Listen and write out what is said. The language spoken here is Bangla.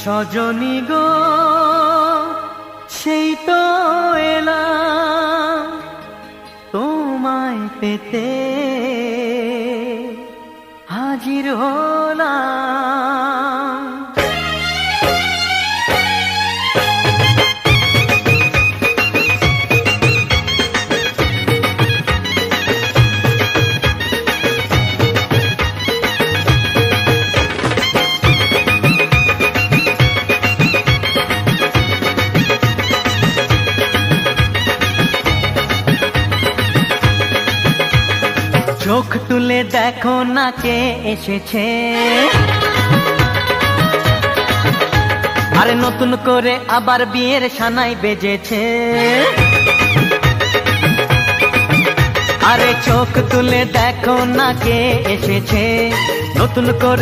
সজনী গো সেই তো এলাম তোমায় পেতে হাজির হলাম। চোখ তুলে দেখো না কে এসেছে, আরে নতুন করে আবার বিয়ের সানাই বেজেছে। আরে চোখ তুলে দেখো না কে এসেছে, নতুন করে